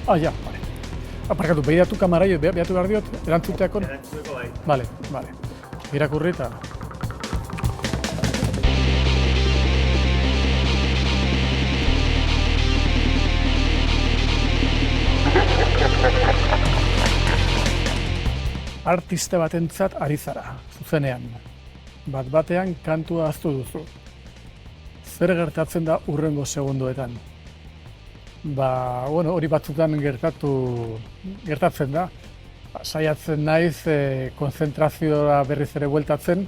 Ja, bale. Aparkatu, behiratu kamarai, behatu behar diot, erantzuteako? Erantzuteko bai. Bale. Irakurri eta... Artista batentzat ari zara, zuzenean. Bat-batean kantua ahaztu duzu. Zer gertatzen da hurrengo segundoetan? Hori batzutan gertatzen da. Saiatzen naiz konzentrazioa berriz ere bueltatzen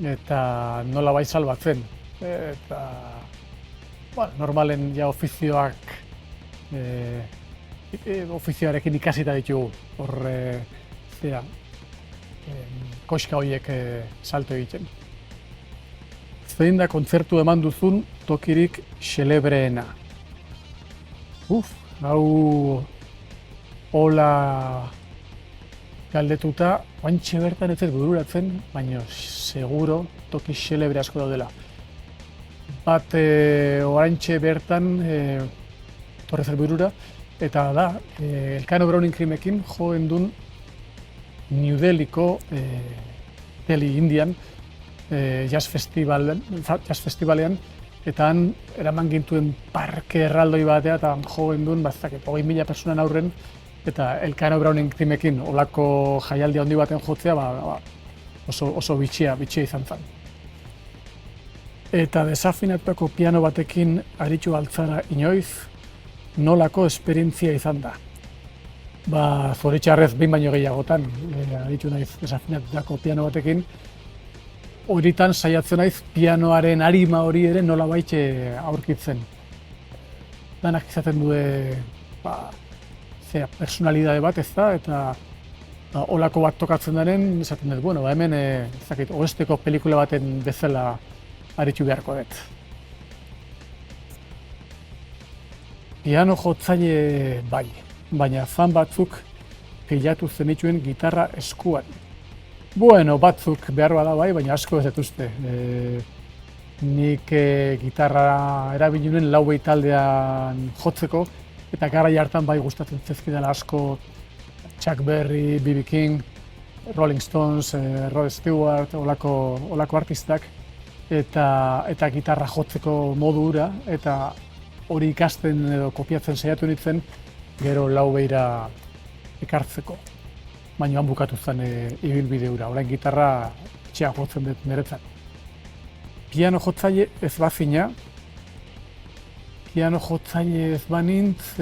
eta nolabait salbatzen. Eta normalen ja ofizioarekin ikasita ditugu. Koxka horiek salto egiten. Zein da kontzertu eman duzun tokirik xelebreena? Hau hola galdetuta, oantxe bertan ez bururatzen, baina seguro toki xelebre asko daudela. Bat oraintxe bertan torrez burura, eta da, Elkano Browning Krimekin joen duen New Delhiko Delhi Indian jazz festivalean, eta han eraman gintuen parke erraldoi batea eta joen duen 20.000 personan aurren, eta Elkano Browning Krimekin olako jaialdi handi baten jotzea oso bitxia izan zen. Eta desafinatuako piano batekin aritu altzara inoiz, nolako esperientzia izan da? Zoritxarrez behin baino gehiagotan aritu naiz desafinatutako piano batekin. Horitan saiatzen naiz pianoaren arima hori ere nolabait aurkitzen. Danak izaten du personalidade bat, ez da, eta holako bat tokatzen denen, esaten dut, hemen oesteko pelikula baten bezala aritu beharko dut. Piano jotzaile bai, baina fan batzuk pilatu zenituen gitarra eskuan. Batzuk behar bada bai, baina asko ez dituzte. Nik gitarra erabilinen 80 taldean jotzeko, eta garai hartan bai gustatzen zezkidala asko Chuck Berry, B.B. King, Rolling Stones, Rod Stewart, olako artistak, eta gitarra jotzeko modu hura, eta hori ikasten edo kopiatzen saiatu nintzen, gero 80ra ekartzeko. Baina han bukatu zen ibilbide hura, orain gitarra etxea jotzen dut niretzat. Piano jotzaile ez bazina, piano jotzaile ez banintz,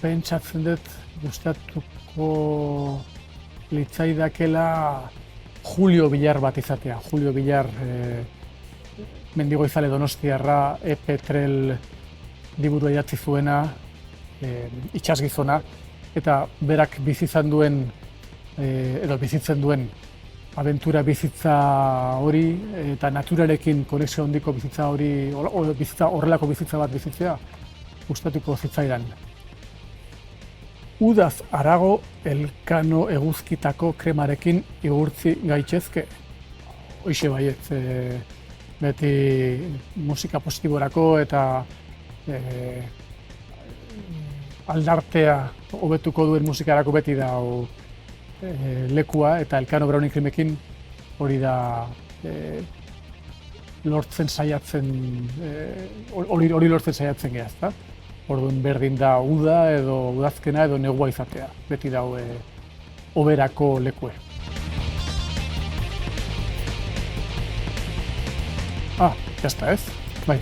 pentsatzen dut gustatuko litzaidakela Julio Villar bat izatea. Julio Villar, mendigoizale donostiarra, Epetrel liburua idatzi zuena, itsasgizona, eta berak bizitzen duen abentura bizitza hori eta naturarekin konexio handiko bizitza hori, horrelako bizitza bat bizitzea, gustatuko zitzaidan. Udaz harago Elkano eguzkitako kremarekin igurtzi gaitzezke. Hoixe baiet, beti musika positiborako eta aldartea hobetuko duen musikarako beti da lekua, eta Elkano Browning Krimekin hori da lortzen saiatzen geha, ezta? Orduan berdin da uda edo udazkena edo negua izatea, beti da hoberako lekue. Jazta ez? Bai.